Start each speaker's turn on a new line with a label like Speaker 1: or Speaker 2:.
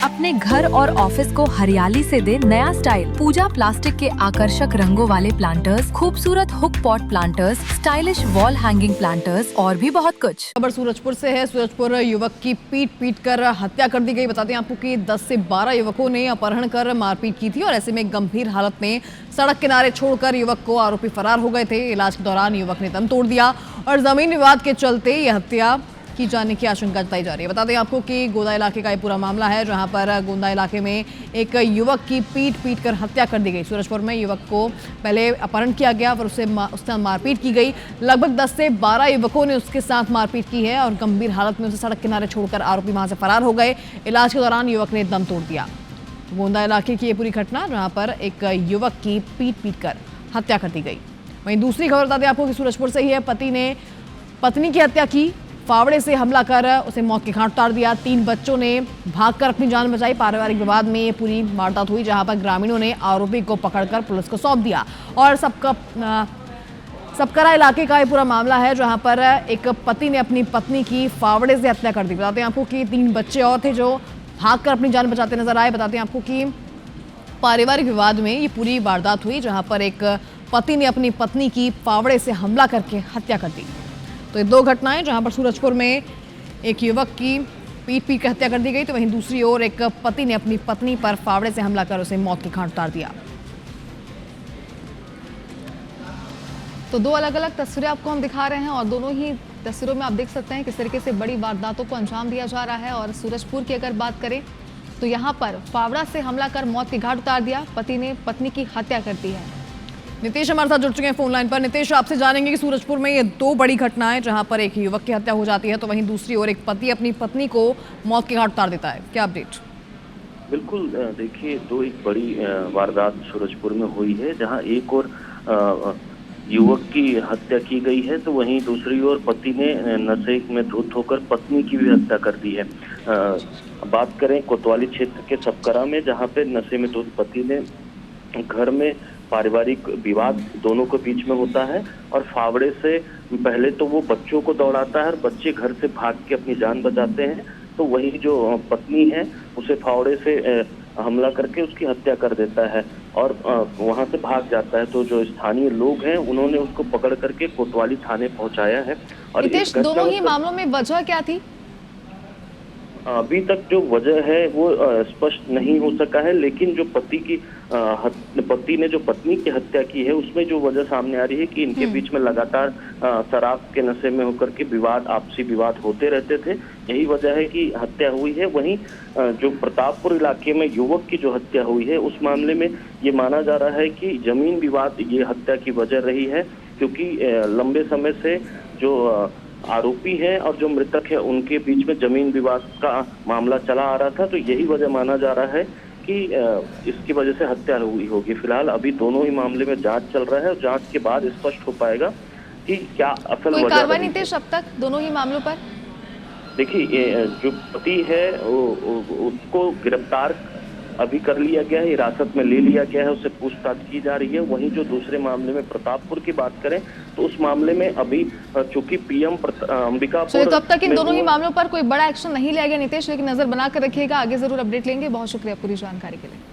Speaker 1: अपने घर और ऑफिस को हरियाली से दे नया स्टाइल। पूजा प्लास्टिक के आकर्षक रंगों वाले प्लांटर्स, खूबसूरत hook pot planters, stylish wall hanging planters और भी बहुत कुछ।
Speaker 2: खबर सूरजपुर से है। सूरजपुर युवक की पीट कर हत्या कर दी गई। बताते हैं आपको कि 10 से 12 युवकों ने अपहरण कर मारपीट की थी और ऐसे में गंभीर हालत में सड़क किनारे छोड़कर युवक को आरोपी फरार हो गए थे। इलाज के दौरान युवक ने दम तोड़ दिया और जमीन विवाद के चलते यह हत्या की जाने की आशंका जताई जा रही है। बता दें आपको कि गोंदा इलाके का ये पूरा मामला है, जहां पर गोंदा इलाके में एक युवक की पीट कर हत्या कर दी गई। सूरजपुर में युवक को पहले अपहरण किया गया और उसके साथ मारपीट की गई। लगभग 10 से 12 युवकों ने उसके साथ मारपीट की है और गंभीर हालत में उसे सड़क किनारे छोड़कर आरोपी वहां से फरार हो गए। इलाज के दौरान युवक ने दम तोड़ दिया। गोंदा इलाके की ये पूरी घटना, जहाँ पर एक युवक की पीट कर हत्या कर दी गई। वहीं दूसरी खबर बता दें आपको कि सूरजपुर से ही है। पति ने पत्नी की हत्या की, फावड़े से हमला कर उसे मौत के घाट उतार दिया। 3 बच्चों ने भागकर अपनी जान बचाई। पारिवारिक विवाद में ये पूरी वारदात हुई, जहां पर ग्रामीणों ने आरोपी को पकड़कर पुलिस को सौंप दिया। और सबकरा इलाके का ये पूरा मामला है, जहां पर एक पति ने अपनी पत्नी की फावड़े से हत्या कर दी। बताते हैं आपको कि 3 बच्चे और थे जो भागकर अपनी जान बचाते नजर आए। बताते हैं आपको कि पारिवारिक विवाद में ये पूरी वारदात हुई, जहां पर एक पति ने अपनी पत्नी की फावड़े से हमला करके हत्या कर दी। तो ये 2 घटनाएं, जहां पर सूरजपुर में एक युवक की पीट कर हत्या कर दी गई, तो वहीं दूसरी ओर एक पति ने अपनी पत्नी पर फावड़े से हमला कर उसे मौत के घाट उतार दिया। तो 2 अलग-अलग तस्वीरें आपको हम दिखा रहे हैं और दोनों ही तस्वीरों में आप देख सकते हैं किस तरीके से बड़ी वारदातों को अंजाम दिया जा रहा है। और सूरजपुर की अगर बात करें तो यहाँ पर फावड़ा से हमला कर मौत के घाट उतार दिया, पति ने पत्नी की हत्या कर दी है। नीतीश हमारे साथ जुड़ चुके हैं फोन लाइन पर। नीतीश, आपसे जानेंगे कि सूरजपुर में ये 2 बड़ी घटनाएं, जहां पर एक युवक की हत्या हो जाती है, तो वहीं दूसरी ओर एक पति अपनी पत्नी को मौत के घाट उतार देता है। क्या अपडेट?
Speaker 3: बिल्कुल, देखिए, 2 एक बड़ी वारदात सूरजपुर में हुई है, जहां एक और युवक की हत्या की गई है, तो वहीं दूसरी ओर पति ने नशे में धुत होकर पत्नी की भी हत्या कर दी है। बात करें कोतवाली क्षेत्र के सबकरा में, जहां पे नशे में धुत पति ने घर में पारिवारिक विवाद दोनों के बीच में होता है और फावड़े से पहले तो वो बच्चों को दौड़ाता है और बच्चे घर से भाग के अपनी जान बचाते हैं, तो वही जो पत्नी है उसे फावड़े से हमला करके उसकी हत्या कर देता है और वहां से भाग जाता है। तो जो स्थानीय लोग हैं उन्होंने उसको पकड़ करके कोतवाली थाने पहुंचाया है। और
Speaker 2: नीतीश, दोनों ही मामलों में वजह क्या थी?
Speaker 3: अभी तक जो वजह है वो स्पष्ट नहीं हो सका है, लेकिन जो पति ने जो पत्नी की हत्या की है उसमें जो वजह सामने आ रही है कि इनके बीच में लगातार शराब के नशे में होकर के आपसी विवाद होते रहते थे, यही वजह है कि हत्या हुई है। वहीं जो प्रतापपुर इलाके में युवक की जो हत्या हुई है उस मामले में ये माना जा रहा है कि जमीन विवाद ये हत्या की वजह रही है, क्योंकि लंबे समय से जो आरोपी है और जो मृतक है उनके बीच में जमीन विवाद का मामला चला आ रहा था, तो यही वजह माना जा रहा है कि इसकी वजह से हत्या हुई होगी। फिलहाल अभी दोनों ही मामले में जांच चल रहा है और जांच के बाद स्पष्ट हो पाएगा कि क्या असल वजह।
Speaker 2: कार्रवाई नीतीश अब तक दोनों ही मामलों पर?
Speaker 3: देखिए, जो पति है उसको गिरफ्तार अभी कर लिया गया है, हिरासत में ले लिया गया है, उससे पूछताछ की जा रही है। वहीं जो दूसरे मामले में प्रतापपुर की बात करें तो उस मामले में अभी चूंकि पीएम अंबिकापुर,
Speaker 2: तो अब तक इन दोनों ही मामलों पर कोई बड़ा एक्शन नहीं लिया गया नीतीश, लेकिन नजर बनाकर रखिएगा, आगे जरूर अपडेट लेंगे। बहुत शुक्रिया पूरी जानकारी के लिए।